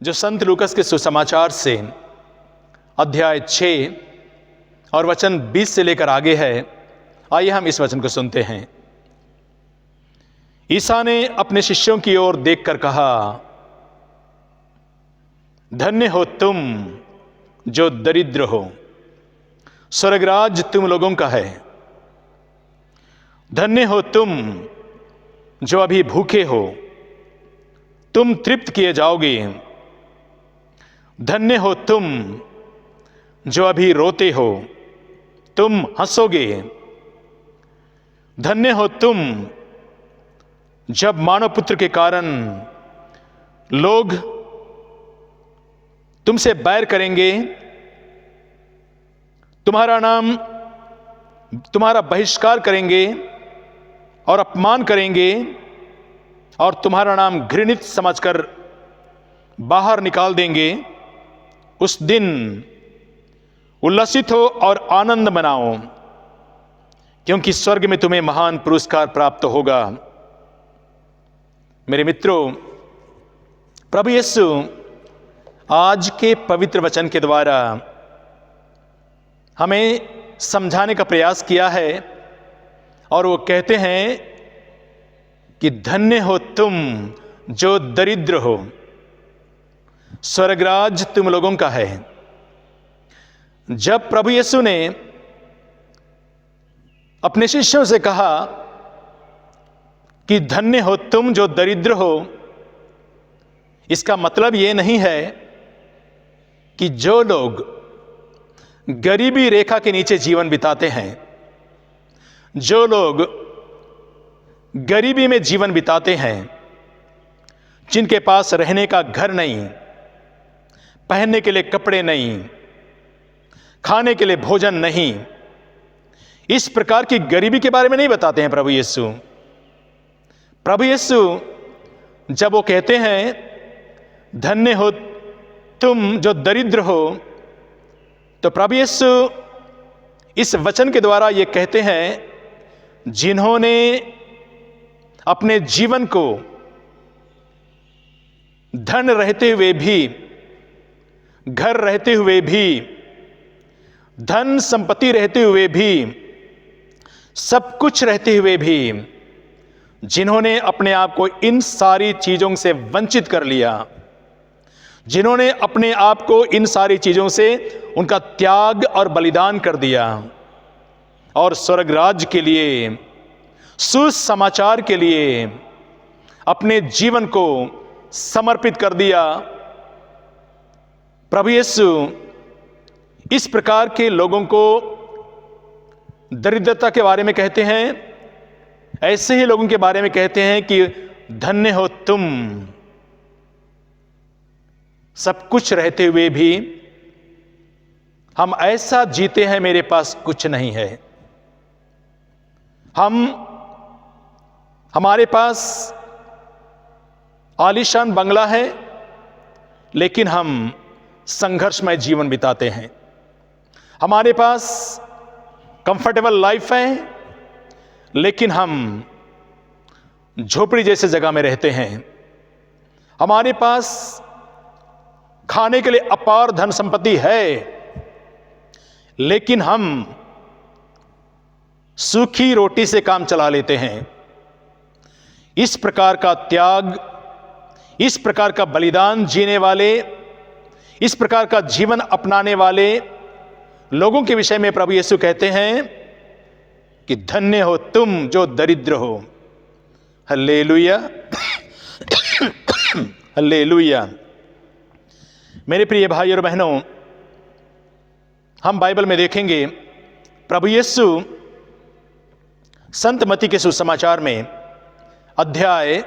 जो संत लूकस के सुसमाचार से अध्याय 6 और वचन 20 से लेकर आगे है। आइए हम इस वचन को सुनते हैं। ईसा ने अपने शिष्यों की ओर देखकर कहा, धन्य हो तुम जो दरिद्र हो, स्वर्गराज तुम लोगों का है। धन्य हो तुम जो अभी भूखे हो, तुम तृप्त किए जाओगे। धन्य हो तुम जो अभी रोते हो, तुम हंसोगे। धन्य हो तुम जब मानव पुत्र के कारण लोग तुमसे बैर करेंगे, तुम्हारा बहिष्कार करेंगे और अपमान करेंगे और तुम्हारा नाम घृणित समझकर बाहर निकाल देंगे। उस दिन उल्लसित हो और आनंद मनाओ, क्योंकि स्वर्ग में तुम्हें महान पुरस्कार प्राप्त होगा। मेरे मित्रों, प्रभु यीशु आज के पवित्र वचन के द्वारा हमें समझाने का प्रयास किया है और वो कहते हैं कि धन्य हो तुम जो दरिद्र हो, स्वर्गराज तुम लोगों का है। जब प्रभु यीशु ने अपने शिष्यों से कहा कि धन्य हो तुम जो दरिद्र हो, इसका मतलब यह नहीं है कि जो लोग गरीबी रेखा के नीचे जीवन बिताते हैं, जो लोग गरीबी में जीवन बिताते हैं, जिनके पास रहने का घर नहीं, पहनने के लिए कपड़े नहीं, खाने के लिए भोजन नहीं, इस प्रकार की गरीबी के बारे में नहीं बताते हैं प्रभु यीशु। प्रभु यीशु जब वो कहते हैं धन्य हो तुम जो दरिद्र हो, तो प्रभु यीशु इस वचन के द्वारा ये कहते हैं जिन्होंने अपने जीवन को धन रहते हुए भी, घर रहते हुए भी, धन संपत्ति रहते हुए भी, सब कुछ रहते हुए भी, जिन्होंने अपने आप को इन सारी चीजों से वंचित कर लिया, जिन्होंने अपने आप को इन सारी चीजों से उनका त्याग और बलिदान कर दिया और स्वर्ग राज्य के लिए, सुसमाचार के लिए अपने जीवन को समर्पित कर दिया। प्रभु यीशु इस प्रकार के लोगों को दरिद्रता के बारे में कहते हैं, ऐसे ही लोगों के बारे में कहते हैं कि धन्य हो तुम, सब कुछ रहते हुए भी हम ऐसा जीते हैं मेरे पास कुछ नहीं है। हमारे पास आलीशान बंगला है, लेकिन हम संघर्षमय जीवन बिताते हैं। हमारे पास कंफर्टेबल लाइफ है, लेकिन हम झोपड़ी जैसे जगह में रहते हैं। हमारे पास खाने के लिए अपार धन संपत्ति है, लेकिन हम सूखी रोटी से काम चला लेते हैं। इस प्रकार का त्याग, इस प्रकार का बलिदान जीने वाले, इस प्रकार का जीवन अपनाने वाले लोगों के विषय में प्रभु यीशु कहते हैं कि धन्य हो तुम जो दरिद्र हो। Hallelujah, hallelujah. मेरे प्रिय भाई और बहनों, हम बाइबल में देखेंगे प्रभु यीशु संत मत्ती के सुसमाचार में अध्याय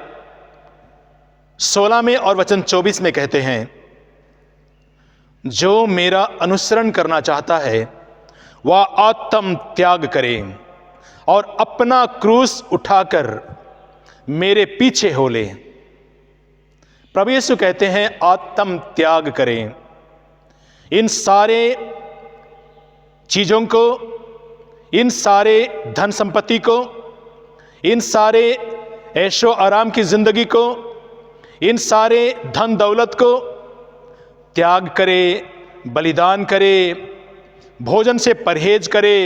16 में और वचन 24 में कहते हैं, जो मेरा अनुसरण करना चाहता है वह आत्म त्याग करे और अपना क्रूस उठाकर मेरे पीछे हो ले। प्रभु यीशु कहते हैं आत्म त्याग करें। इन सारे चीजों को, इन सारे धन संपत्ति को, इन सारे ऐशो आराम की जिंदगी को, इन सारे धन दौलत को त्याग करे, बलिदान करे, भोजन से परहेज करे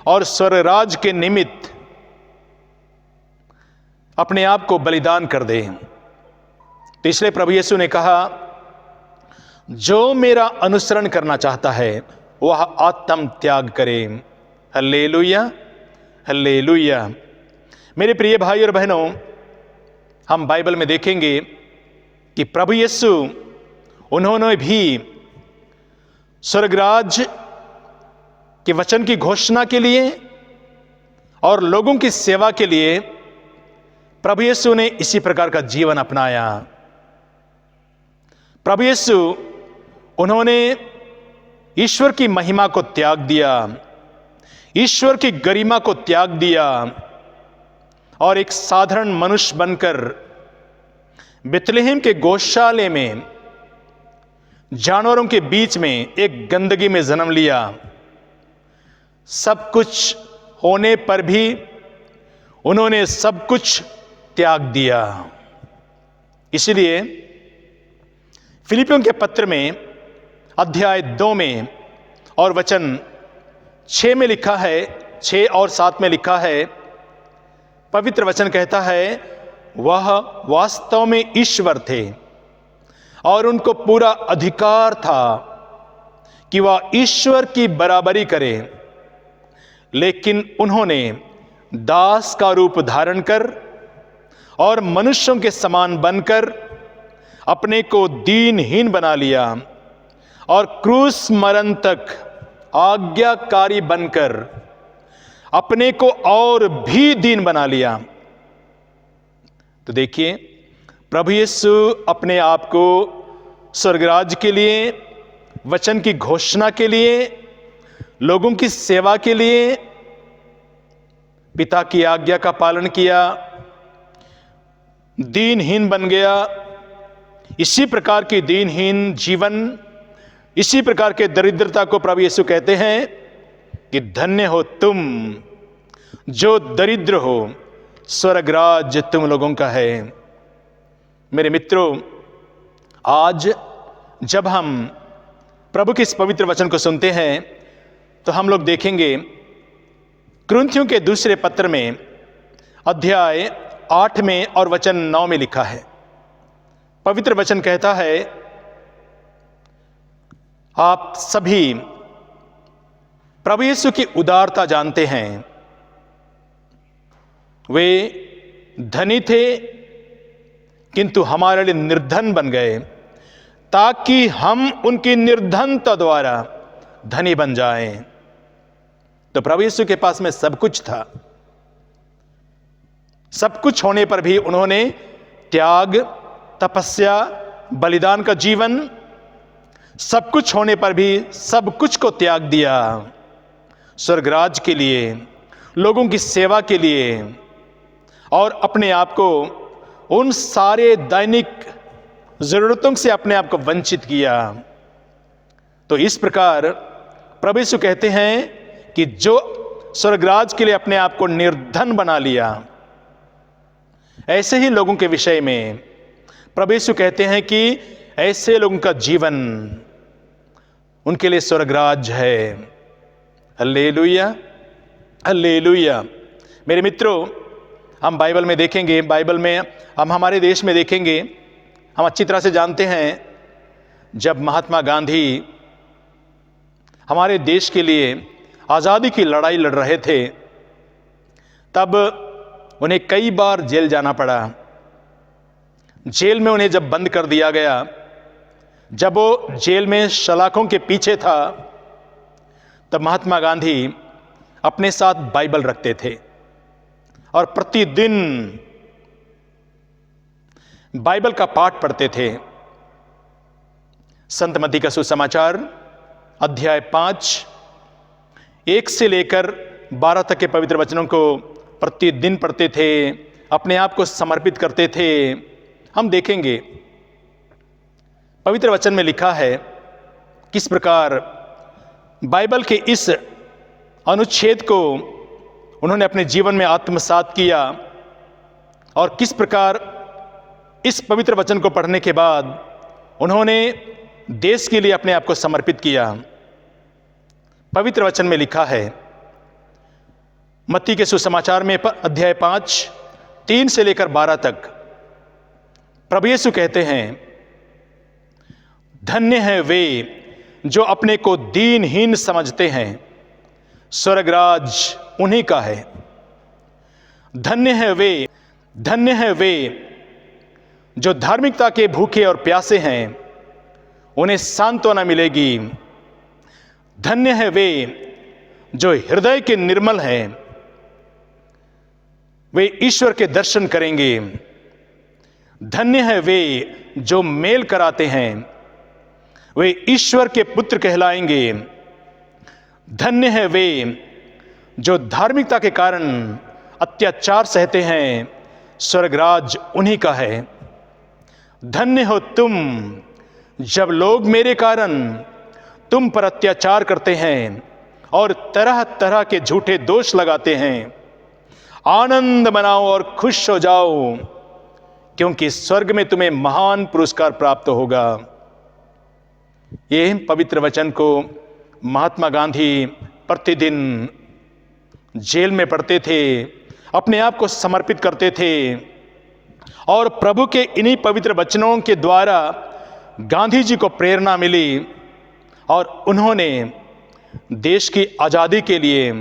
और स्वर्गराज के निमित्त अपने आप को बलिदान कर दे। तो इसलिए प्रभु यीशु ने कहा, जो मेरा अनुसरण करना चाहता है वह आत्म त्याग करे। Hallelujah, hallelujah. मेरे प्रिय भाई और बहनों, हम बाइबल में देखेंगे कि प्रभु यीशु उन्होंने भी स्वर्गराज के वचन की घोषणा के लिए और लोगों की सेवा के लिए प्रभु यीशु ने इसी प्रकार का जीवन अपनाया। प्रभु यीशु उन्होंने ईश्वर की महिमा को त्याग दिया, ईश्वर की गरिमा को त्याग दिया और एक साधारण मनुष्य बनकर बेथलेहम के गौशाले में जानवरों के बीच में एक गंदगी में जन्म लिया। सब कुछ होने पर भी उन्होंने सब कुछ त्याग दिया। इसलिए फिलिपियों के पत्र में अध्याय 2 में और वचन 6 में लिखा है, 6 और 7 में लिखा है, पवित्र वचन कहता है, वह वास्तव में ईश्वर थे और उनको पूरा अधिकार था कि वह ईश्वर की बराबरी करें, लेकिन उन्होंने दास का रूप धारण कर और मनुष्यों के समान बनकर अपने को दीनहीन बना लिया और क्रूस मरण तक आज्ञाकारी बनकर अपने को और भी दीन बना लिया। तो देखिए, प्रभु यीशु अपने आप को स्वर्गराज के लिए, वचन की घोषणा के लिए, लोगों की सेवा के लिए पिता की आज्ञा का पालन किया, दीनहीन बन गया। इसी प्रकार की दीनहीन जीवन, इसी प्रकार के दरिद्रता को प्रभु यीशु कहते हैं कि धन्य हो तुम जो दरिद्र हो, स्वर्गराज तुम लोगों का है। मेरे मित्रों, आज जब हम प्रभु के इस पवित्र वचन को सुनते हैं तो हम लोग देखेंगे कुरिन्थियों के दूसरे पत्र में अध्याय 8 में और वचन 9 में लिखा है। पवित्र वचन कहता है, आप सभी प्रभु यीशु की उदारता जानते हैं। वे धनी थे किंतु हमारे लिए निर्धन बन गए ताकि हम उनकी निर्धनता द्वारा धनी बन जाएं। तो प्रभु यीशु के पास में सब कुछ था। सब कुछ होने पर भी उन्होंने त्याग, तपस्या, बलिदान का जीवन, सब कुछ होने पर भी सब कुछ को त्याग दिया स्वर्गराज के लिए, लोगों की सेवा के लिए और अपने आप को उन सारे दैनिक जरूरतों से अपने आप को वंचित किया। तो इस प्रकार प्रभु यीशु कहते हैं कि जो स्वर्गराज के लिए अपने आप को निर्धन बना लिया, ऐसे ही लोगों के विषय में प्रभु यीशु कहते हैं कि ऐसे लोगों का जीवन उनके लिए स्वर्गराज है। Hallelujah, hallelujah. मेरे मित्रों, हम बाइबल में देखेंगे, बाइबल में हम हमारे देश में देखेंगे, हम अच्छी तरह से जानते हैं जब महात्मा गांधी हमारे देश के लिए आज़ादी की लड़ाई लड़ रहे थे तब उन्हें कई बार जेल जाना पड़ा। जेल में उन्हें जब बंद कर दिया गया, जब वो जेल में सलाखों के पीछे था, तब महात्मा गांधी अपने साथ बाइबल रखते थे और प्रतिदिन बाइबल का पाठ पढ़ते थे। संत मत्ती का सुसमाचार अध्याय 5 1 से लेकर 12 तक के पवित्र वचनों को प्रतिदिन पढ़ते थे, अपने आप को समर्पित करते थे। हम देखेंगे पवित्र वचन में लिखा है किस प्रकार बाइबल के इस अनुच्छेद को उन्होंने अपने जीवन में आत्मसात किया और किस प्रकार इस पवित्र वचन को पढ़ने के बाद उन्होंने देश के लिए अपने आप को समर्पित किया। पवित्र वचन में लिखा है, मत्ती के सुसमाचार में अध्याय 5 3 से लेकर 12 तक प्रभु यीशु कहते हैं, धन्य है वे जो अपने को दीनहीन समझते हैं, स्वर्गराज उन्हीं का है। धन्य है वे जो धार्मिकता के भूखे और प्यासे हैं, उन्हें सांत्वना मिलेगी। धन्य है वे जो हृदय के निर्मल हैं, वे ईश्वर के दर्शन करेंगे। धन्य है वे जो मेल कराते हैं, वे ईश्वर के पुत्र कहलाएंगे। धन्य है वे जो धार्मिकता के कारण अत्याचार सहते हैं, स्वर्गराज उन्हीं का है। धन्य हो तुम जब लोग मेरे कारण तुम पर अत्याचार करते हैं और तरह तरह के झूठे दोष लगाते हैं। आनंद मनाओ और खुश हो जाओ, क्योंकि स्वर्ग में तुम्हें महान पुरस्कार प्राप्त होगा। ये पवित्र वचन को महात्मा गांधी प्रतिदिन जेल में पढ़ते थे, अपने आप को समर्पित करते थे और प्रभु के इन्हीं पवित्र वचनों के द्वारा गांधी जी को प्रेरणा मिली और उन्होंने देश की आज़ादी के लिए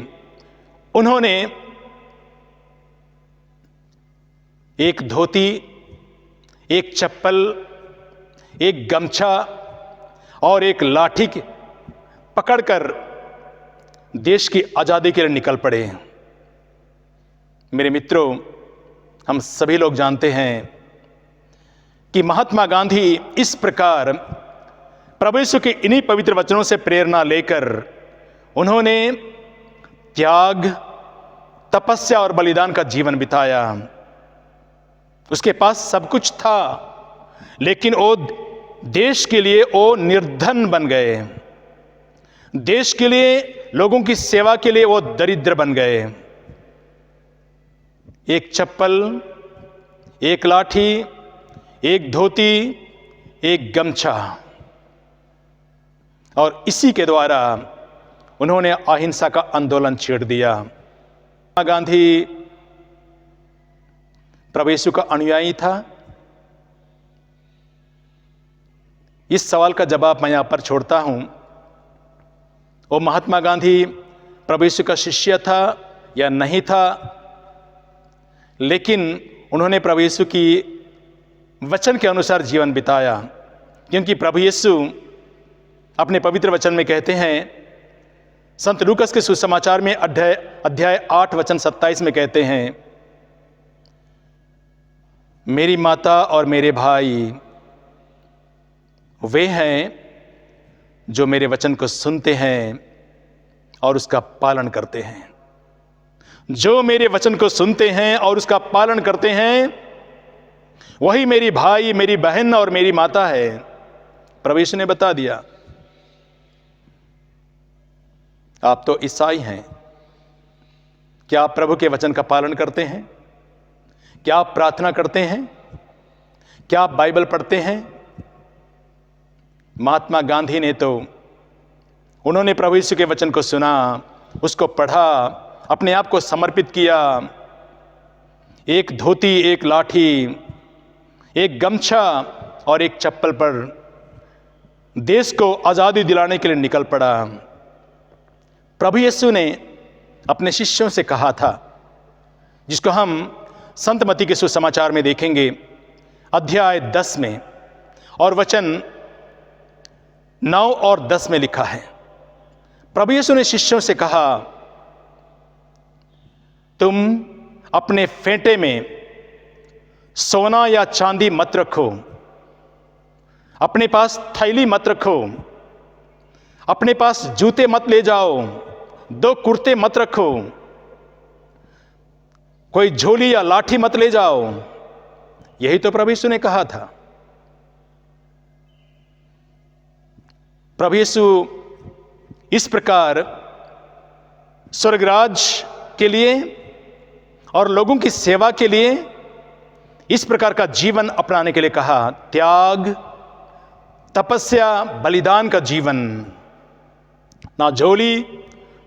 उन्होंने एक धोती, एक चप्पल, एक गमछा और एक लाठी पकड़कर देश की आज़ादी के लिए निकल पड़े। मेरे मित्रों, हम सभी लोग जानते हैं कि महात्मा गांधी इस प्रकार प्रभु यीशु के इन्हीं पवित्र वचनों से प्रेरणा लेकर उन्होंने त्याग, तपस्या और बलिदान का जीवन बिताया। उसके पास सब कुछ था, लेकिन वो देश के लिए वो निर्धन बन गए। देश के लिए, लोगों की सेवा के लिए वो दरिद्र बन गए। एक चप्पल, एक लाठी, एक धोती, एक गमछा, और इसी के द्वारा उन्होंने अहिंसा का आंदोलन छेड़ दिया। गांधी प्रभु यीशु का अनुयायी था। इस सवाल का जवाब मैं यहां पर छोड़ता हूं, वो महात्मा गांधी प्रभु यीशु का शिष्य था या नहीं था, लेकिन उन्होंने प्रभु यीशु की वचन के अनुसार जीवन बिताया। क्योंकि प्रभु यीशु अपने पवित्र वचन में कहते हैं, संत लूकस के सुसमाचार में अध्याय 8 वचन 27 में कहते हैं, मेरी माता और मेरे भाई वे हैं जो मेरे वचन को सुनते हैं और उसका पालन करते हैं। जो मेरे वचन को सुनते हैं और उसका पालन करते हैं, वही मेरी भाई, मेरी बहन और मेरी माता है। प्रभु यीशु ने बता दिया। आप तो ईसाई हैं, क्या आप प्रभु के वचन का पालन करते हैं? क्या आप प्रार्थना करते हैं? क्या आप बाइबल पढ़ते हैं? महात्मा गांधी ने तो उन्होंने प्रभु यीशु के वचन को सुना, उसको पढ़ा, अपने आप को समर्पित किया। एक धोती, एक लाठी, एक गमछा और एक चप्पल पर देश को आज़ादी दिलाने के लिए निकल पड़ा। प्रभु यीशु ने अपने शिष्यों से कहा था, जिसको हम संत मत्ती के सुसमाचार में देखेंगे अध्याय 10 में और वचन 9 और 10 में लिखा है। प्रभु यीशु ने शिष्यों से कहा, तुम अपने फेंटे में सोना या चांदी मत रखो, अपने पास थैली मत रखो, अपने पास जूते मत ले जाओ, 2 कुर्ते मत रखो, कोई झोली या लाठी मत ले जाओ। यही तो प्रभु यीशु ने कहा था। प्रभु यीशु इस प्रकार स्वर्गराज के लिए और लोगों की सेवा के लिए इस प्रकार का जीवन अपनाने के लिए कहा। त्याग, तपस्या, बलिदान का जीवन। ना झोली,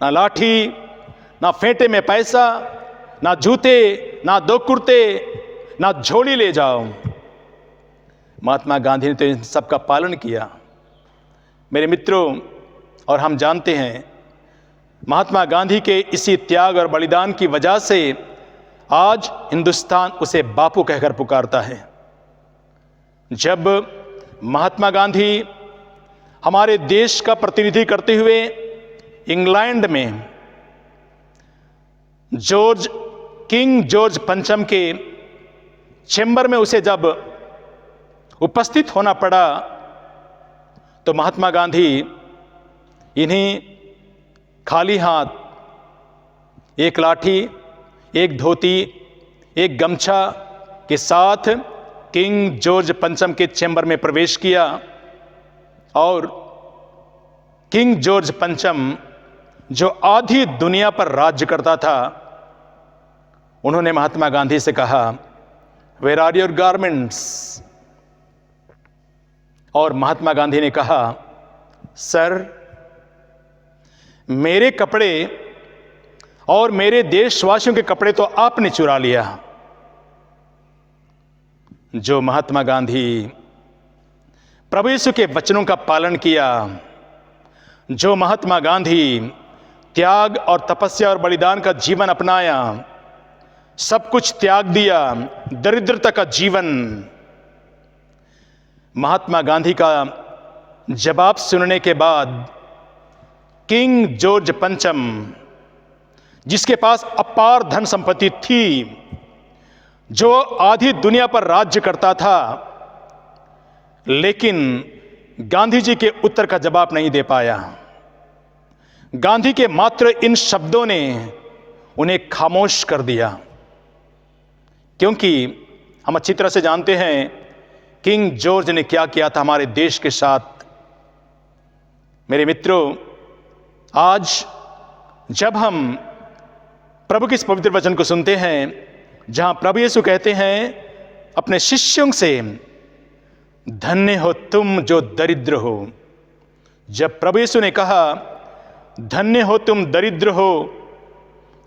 ना लाठी, ना फेंटे में पैसा, ना जूते, ना दो कुर्ते, ना झोली ले जाओ। महात्मा गांधी ने तो इन सब का पालन किया। मेरे मित्रों, और हम जानते हैं महात्मा गांधी के इसी त्याग और बलिदान की वजह से आज हिंदुस्तान उसे बापू कहकर पुकारता है। जब महात्मा गांधी हमारे देश का प्रतिनिधि करते हुए इंग्लैंड में किंग जॉर्ज पंचम के चैम्बर में उसे जब उपस्थित होना पड़ा, तो महात्मा गांधी इन्हीं खाली हाथ, एक लाठी, एक धोती, एक गमछा के साथ किंग जॉर्ज पंचम के चैम्बर में प्रवेश किया। और किंग जॉर्ज पंचम, जो आधी दुनिया पर राज्य करता था, उन्होंने महात्मा गांधी से कहा, वेयर आर योर गारमेंट्स? और महात्मा गांधी ने कहा, सर, मेरे कपड़े और मेरे देशवासियों के कपड़े तो आपने चुरा लिया। जो महात्मा गांधी प्रभु यीशु के वचनों का पालन किया, जो महात्मा गांधी त्याग और तपस्या और बलिदान का जीवन अपनाया, सब कुछ त्याग दिया, दरिद्रता का जीवन, महात्मा गांधी का जवाब सुनने के बाद किंग जॉर्ज पंचम, जिसके पास अपार धन संपत्ति थी, जो आधी दुनिया पर राज्य करता था, लेकिन गांधी जी के उत्तर का जवाब नहीं दे पाया। गांधी के मात्र इन शब्दों ने उन्हें खामोश कर दिया। क्योंकि हम अच्छी तरह से जानते हैं किंग जॉर्ज ने क्या किया था हमारे देश के साथ। मेरे मित्रों, आज जब हम प्रभु के इस पवित्र वचन को सुनते हैं, जहां प्रभु यीशु कहते हैं अपने शिष्यों से, धन्य हो तुम जो दरिद्र हो। जब प्रभु यीशु ने कहा धन्य हो तुम दरिद्र हो,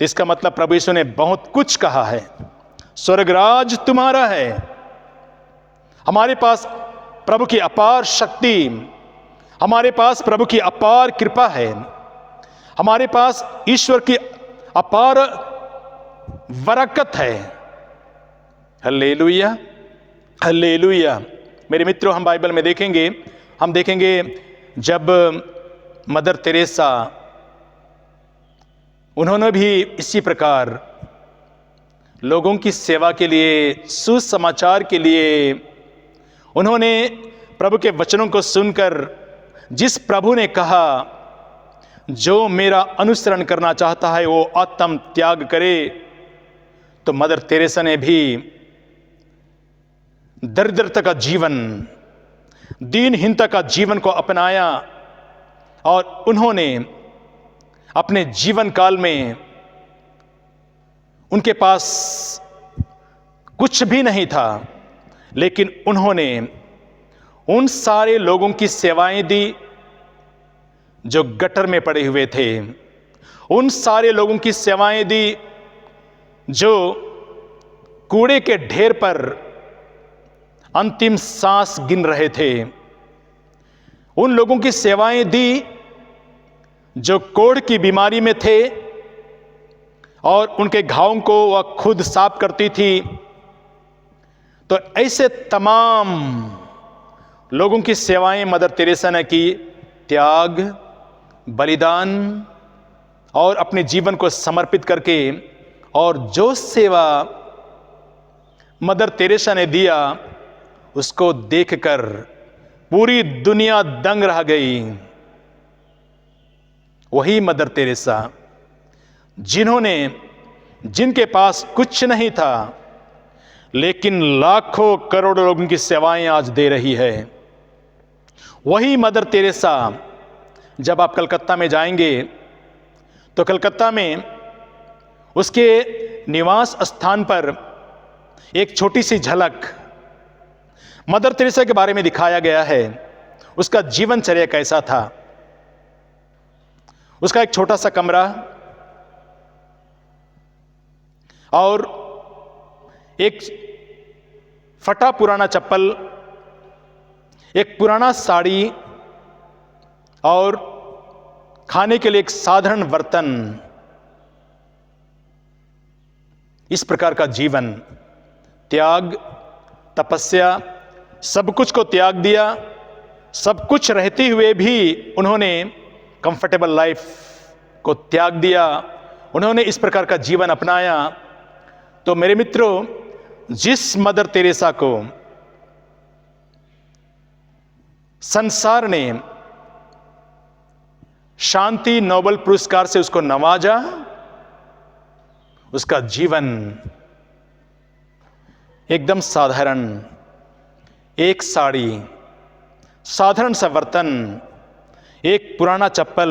तो इसका मतलब प्रभु यीशु ने बहुत कुछ कहा है। स्वर्गराज तुम्हारा है। हमारे पास प्रभु की अपार शक्ति, हमारे पास प्रभु की अपार कृपा है, हमारे पास ईश्वर की अपार बरकत है। Hallelujah, hallelujah. मेरे मित्रों, हम बाइबल में देखेंगे, हम देखेंगे जब मदर तेरेसा, उन्होंने भी इसी प्रकार लोगों की सेवा के लिए, सुसमाचार के लिए, उन्होंने प्रभु के वचनों को सुनकर, जिस प्रभु ने कहा जो मेरा अनुसरण करना चाहता है वो आत्म त्याग करे, तो मदर तेरेसा ने भी दरिद्रता का जीवन, दीनहीनता का जीवन को अपनाया और उन्होंने अपने जीवन काल में, उनके पास कुछ भी नहीं था, लेकिन उन्होंने उन सारे लोगों की सेवाएं दी जो गटर में पड़े हुए थे, उन सारे लोगों की सेवाएं दी जो कूड़े के ढेर पर अंतिम सांस गिन रहे थे, उन लोगों की सेवाएं दी जो कोढ़ की बीमारी में थे और उनके घावों को वह खुद साफ करती थी। तो ऐसे तमाम लोगों की सेवाएं मदर तेरेसा ने की। त्याग, बलिदान और अपने जीवन को समर्पित करके, और जो सेवा मदर तेरेसा ने दिया उसको देखकर पूरी दुनिया दंग रह गई। वही मदर तेरेसा जिनके पास कुछ नहीं था, लेकिन लाखों करोड़ों लोगों की सेवाएं आज दे रही है। वही मदर तेरेसा, जब आप कलकत्ता में जाएंगे तो कलकत्ता में उसके निवास स्थान पर एक छोटी सी झलक मदर तेरेसा के बारे में दिखाया गया है। उसका जीवनचर्या कैसा था। उसका एक छोटा सा कमरा और एक फटा पुराना चप्पल, एक पुराना साड़ी और खाने के लिए एक साधारण बर्तन। इस प्रकार का जीवन, त्याग, तपस्या, सब कुछ को त्याग दिया। सब कुछ रहते हुए भी उन्होंने कंफर्टेबल लाइफ को त्याग दिया, उन्होंने इस प्रकार का जीवन अपनाया। तो मेरे मित्रों, जिस मदर तेरेसा को संसार ने शांति नोबेल पुरस्कार से उसको नवाजा, उसका जीवन एकदम साधारण, एक साड़ी, साधारण सा बर्तन, एक पुराना चप्पल।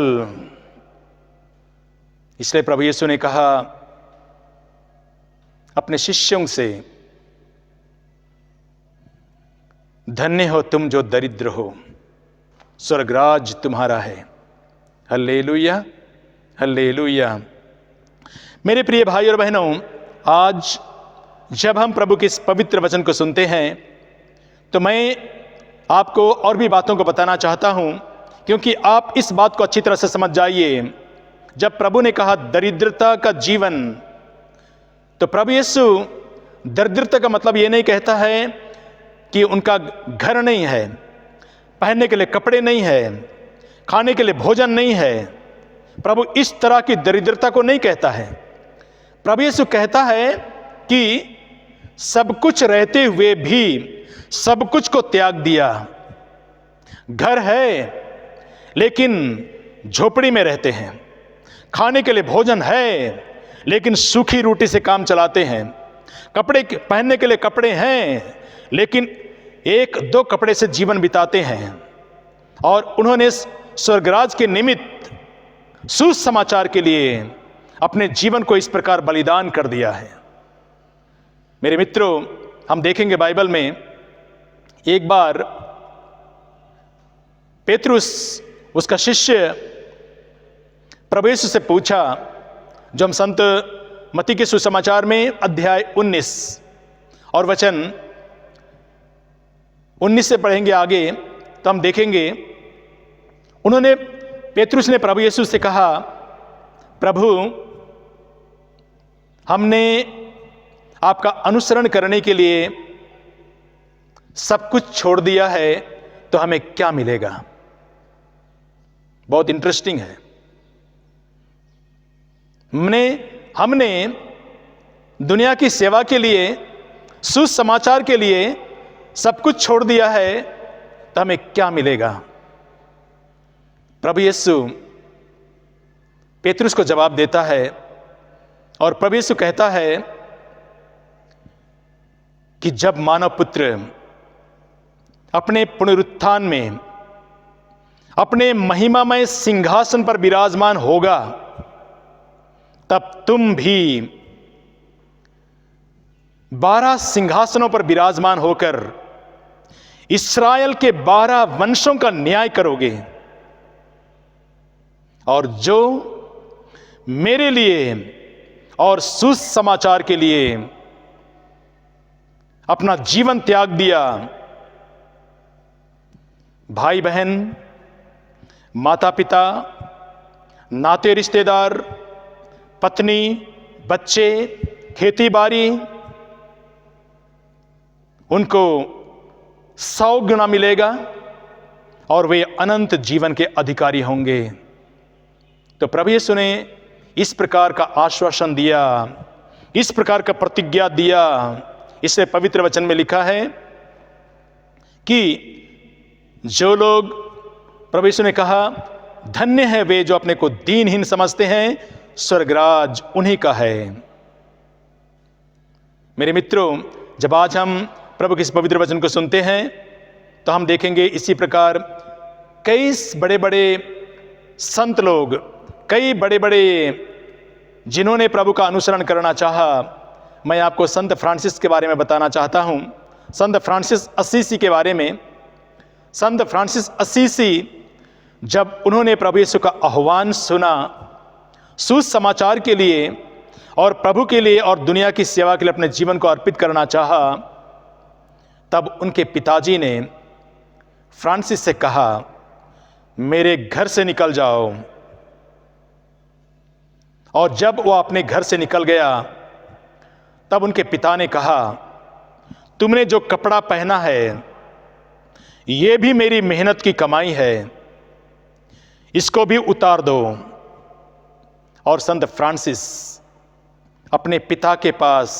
इसलिए प्रभु यीशु ने कहा अपने शिष्यों से, धन्य हो तुम जो दरिद्र हो, स्वर्गराज तुम्हारा है। Hallelujah, hallelujah. मेरे प्रिय भाई और बहनों, आज जब हम प्रभु के इस पवित्र वचन को सुनते हैं तो मैं आपको और भी बातों को बताना चाहता हूं, क्योंकि आप इस बात को अच्छी तरह से समझ जाइए। जब प्रभु ने कहा दरिद्रता का जीवन, तो प्रभु यीशु दरिद्रता का मतलब ये नहीं कहता है कि उनका घर नहीं है, पहनने के लिए कपड़े नहीं है, खाने के लिए भोजन नहीं है। प्रभु इस तरह की दरिद्रता को नहीं कहता है। प्रभु यीशु कहता है कि सब कुछ रहते हुए भी सब कुछ को त्याग दिया। घर है लेकिन झोपड़ी में रहते हैं, खाने के लिए भोजन है लेकिन सूखी रोटी से काम चलाते हैं, कपड़े पहनने के लिए कपड़े हैं लेकिन एक दो कपड़े से जीवन बिताते हैं। और उन्होंने स्वर्गराज के निमित्त सुसमाचार के लिए अपने जीवन को इस प्रकार बलिदान कर दिया है। मेरे मित्रों, हम देखेंगे बाइबल में एक बार पेतरुस, उसका शिष्य, प्रभु यीशु से पूछा, जो हम संत मत्ती के सुसमाचार में अध्याय 19 और वचन 19 से पढ़ेंगे आगे, तो हम देखेंगे पेतरुस ने प्रभु यीशु से कहा, प्रभु हमने आपका अनुसरण करने के लिए सब कुछ छोड़ दिया है, तो हमें क्या मिलेगा। बहुत इंटरेस्टिंग है। हमने दुनिया की सेवा के लिए, सुसमाचार के लिए सब कुछ छोड़ दिया है, तो हमें क्या मिलेगा। प्रभु यीशु पेतरुस को जवाब देता है और प्रभु यीशु कहता है कि जब मानव पुत्र अपने पुनरुत्थान में अपने महिमामय सिंहासन पर विराजमान होगा, तब तुम भी 12 सिंहासनों पर विराजमान होकर इस्राएल के 12 वंशों का न्याय करोगे। और जो मेरे लिए और सुसमाचार के लिए अपना जीवन त्याग दिया, भाई बहन, माता पिता, नाते रिश्तेदार, पत्नी, बच्चे, खेती बाड़ी, उनको 100 गुना मिलेगा और वे अनंत जीवन के अधिकारी होंगे। तो प्रभु यीशु ने इस प्रकार का आश्वासन दिया, इस प्रकार का प्रतिज्ञा दिया। इससे पवित्र वचन में लिखा है कि जो लोग, प्रभु यीशु ने कहा, धन्य है वे जो अपने को दीनहीन समझते हैं, स्वर्गराज उन्हीं का है। मेरे मित्रों, जब आज हम प्रभु के इस पवित्र वचन को सुनते हैं तो हम देखेंगे इसी प्रकार कई बड़े बड़े संत लोग, कई बड़े बड़े जिन्होंने प्रभु का अनुसरण करना चाहा। मैं आपको संत फ्रांसिस के बारे में बताना चाहता हूं। संत फ्रांसिस असीसी के बारे में संत फ्रांसिस असीसी जब उन्होंने प्रभु यीशु का आह्वान सुना सुसमाचार के लिए और प्रभु के लिए और दुनिया की सेवा के लिए अपने जीवन को अर्पित करना चाहा, तब उनके पिताजी ने फ्रांसिस से कहा, मेरे घर से निकल जाओ। और जब वो अपने घर से निकल गया तब उनके पिता ने कहा, तुमने जो कपड़ा पहना है ये भी मेरी मेहनत की कमाई है, इसको भी उतार दो। और संत फ्रांसिस अपने पिता के पास,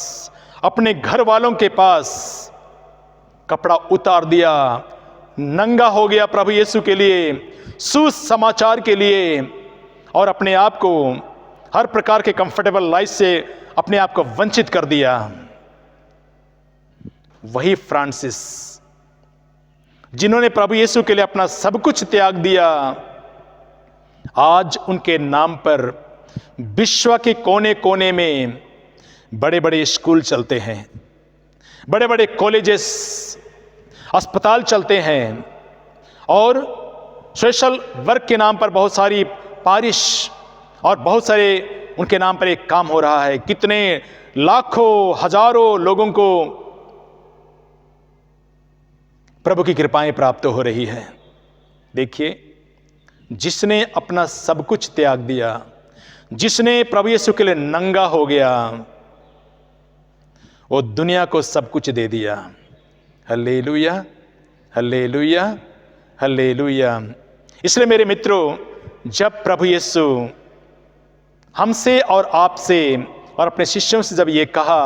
अपने घर वालों के पास कपड़ा उतार दिया, नंगा हो गया प्रभु यीशु के लिए, सुसमाचार के लिए, और अपने आप को हर प्रकार के कंफर्टेबल लाइफ से अपने आप को वंचित कर दिया। वही फ्रांसिस जिन्होंने प्रभु यीशु के लिए अपना सब कुछ त्याग दिया, आज उनके नाम पर विश्व के कोने कोने में बड़े बड़े स्कूल चलते हैं, बड़े बड़े कॉलेजेस, अस्पताल चलते हैं, और सोशल वर्क के नाम पर बहुत सारी पारिश और बहुत सारे उनके नाम पर एक काम हो रहा है। कितने लाखों हजारों लोगों को प्रभु की कृपाएं प्राप्त हो रही है। देखिए, जिसने अपना सब कुछ त्याग दिया, जिसने प्रभु यीशु के लिए नंगा हो गया, वो दुनिया को सब कुछ दे दिया। Hallelujah, hallelujah, hallelujah. इसलिए मेरे मित्रों, जब प्रभु यीशु हमसे और आपसे और अपने शिष्यों से जब ये कहा,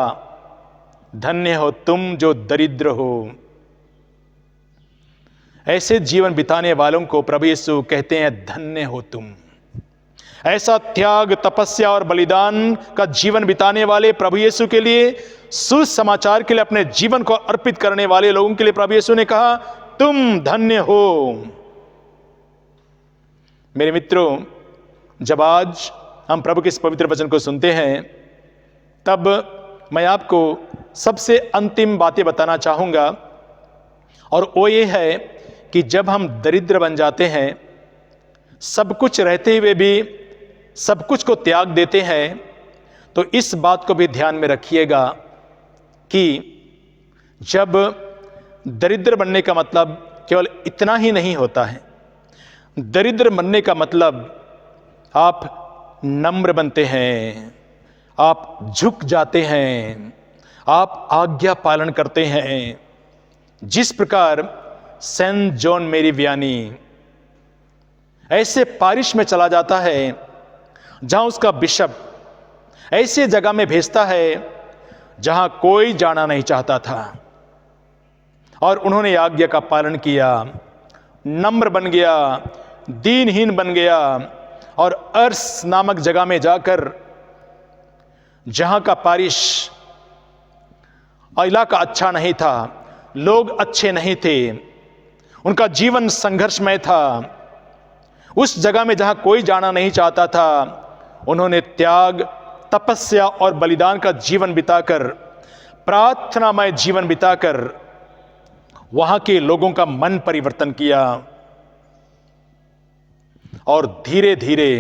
धन्य हो तुम जो दरिद्र हो, ऐसे जीवन बिताने वालों को प्रभु यीशु कहते हैं धन्य हो तुम। ऐसा त्याग, तपस्या और बलिदान का जीवन बिताने वाले प्रभु यीशु के लिए, सुसमाचार के लिए अपने जीवन को अर्पित करने वाले लोगों के लिए प्रभु यीशु ने कहा, तुम धन्य हो। मेरे मित्रों, जब आज हम प्रभु के इस पवित्र वचन को सुनते हैं, तब मैं आपको सबसे अंतिम बातें बताना चाहूँगा, और वो ये है कि जब हम दरिद्र बन जाते हैं, सब कुछ रहते हुए भी सब कुछ को त्याग देते हैं, तो इस बात को भी ध्यान में रखिएगा कि जब दरिद्र बनने का मतलब केवल इतना ही नहीं होता है। दरिद्र बनने का मतलब आप नम्र बनते हैं, आप झुक जाते हैं, आप आज्ञा पालन करते हैं। जिस प्रकार सेंट जॉन मेरी वियानी ऐसे पारिश में चला जाता है जहां उसका बिशप ऐसे जगह में भेजता है जहां कोई जाना नहीं चाहता था, और उन्होंने आज्ञा का पालन किया, नम्र बन गया, दीनहीन बन गया, और अर्स नामक जगह में जाकर जहां का पारिश इलाका अच्छा नहीं था, लोग अच्छे नहीं थे, उनका जीवन संघर्षमय था, उस जगह में जहां कोई जाना नहीं चाहता था, उन्होंने त्याग, तपस्या और बलिदान का जीवन बिताकर, प्रार्थनामय जीवन बिताकर वहां के लोगों का मन परिवर्तन किया, और धीरे धीरे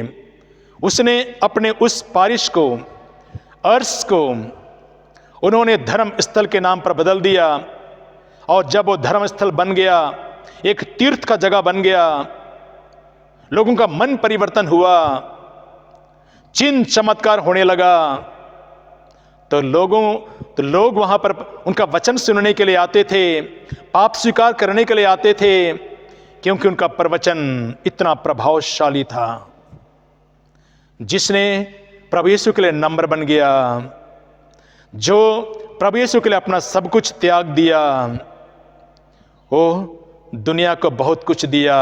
उसने अपने उस पारिश को, अर्श को, उन्होंने धर्म स्थल के नाम पर बदल दिया। और जब वो धर्म स्थल बन गया, एक तीर्थ का जगह बन गया, लोगों का मन परिवर्तन हुआ, चिन्ह चमत्कार होने लगा, तो लोग वहां पर उनका वचन सुनने के लिए आते थे, पाप स्वीकार करने के लिए आते थे, क्योंकि उनका प्रवचन इतना प्रभावशाली था। जिसने प्रभु यीशु के लिए नम्र बन गया, जो प्रभु यीशु के लिए अपना सब कुछ त्याग दिया, वो दुनिया को बहुत कुछ दिया,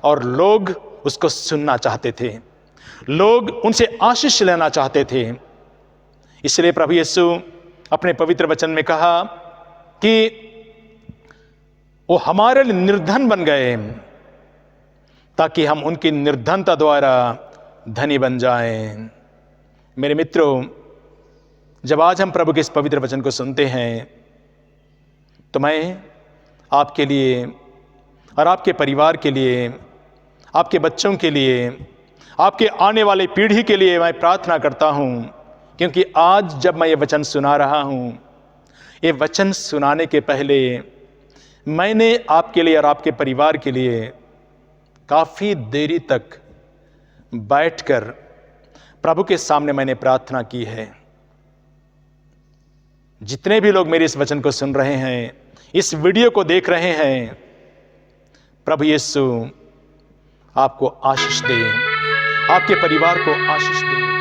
और लोग उसको सुनना चाहते थे, लोग उनसे आशीष लेना चाहते थे। इसलिए प्रभु यीशु अपने पवित्र वचन में कहा कि वो हमारे लिए निर्धन बन गए ताकि हम उनकी निर्धनता द्वारा धनी बन जाएं। मेरे मित्रों, जब आज हम प्रभु के इस पवित्र वचन को सुनते हैं, तो मैं आपके लिए और आपके परिवार के लिए, आपके बच्चों के लिए, आपके आने वाले पीढ़ी के लिए मैं प्रार्थना करता हूँ, क्योंकि आज जब मैं ये वचन सुना रहा हूँ, ये वचन सुनाने के पहले मैंने आपके लिए और आपके परिवार के लिए काफ़ी देरी तक बैठकर प्रभु के सामने मैंने प्रार्थना की है। जितने भी लोग मेरे इस वचन को सुन रहे हैं, इस वीडियो को देख रहे हैं, प्रभु यीशु आपको आशीष दे, आपके परिवार को आशीष दे।